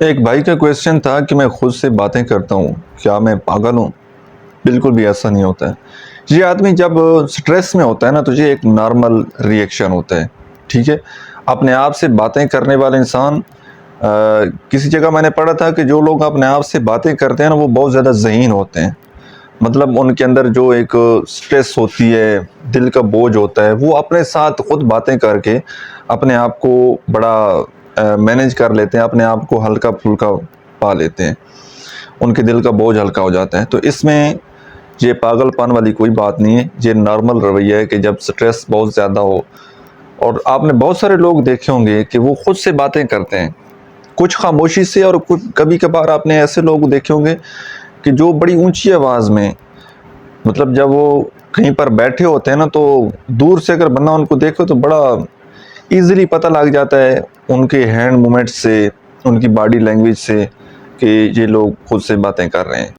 एक भाई का क्वेश्चन था कि मैं खुद से बातें करता हूँ, क्या मैं पागल हूँ? बिल्कुल भी ऐसा नहीं होता है। ये आदमी जब स्ट्रेस में होता है ना, तो ये एक नॉर्मल रिएक्शन होता है, ठीक है? अपने आप से बातें करने वाले इंसान किसी जगह मैंने पढ़ा था कि जो लोग अपने आप से बातें करते हैं ना, वो बहुत ज़्यादा ज़हीन होते हैं। मतलब उनके अंदर जो एक स्ट्रेस होती है, दिल का बोझ होता है, वो अपने साथ खुद बातें करके अपने आप को बड़ा मैनेज कर लेते हैं, अपने आप को हल्का-फुल्का पा लेते हैं। उनके दिल का बोझ हल्का हो जाता है। तो इसमें ये पागलपन वाली कोई बात नहीं है, ये नॉर्मल रवैया है कि जब स्ट्रेस बहुत ज़्यादा हो। और आपने बहुत सारे लोग देखे होंगे कि वो खुद से बातें करते हैं, कुछ खामोशी से और कुछ कभी-कभार आपने ऐसे लोग देखे होंगे कि जो बड़ी ऊँची आवाज़ में, मतलब जब वो कहीं पर बैठे होते हैं ना, तो दूर से अगर बंदा उनको देखे तो बड़ा ईज़िली पता लग जाता है उनके हैंड मूवमेंट से, उनकी बॉडी लैंग्वेज से कि ये लोग खुद से बातें कर रहे हैं।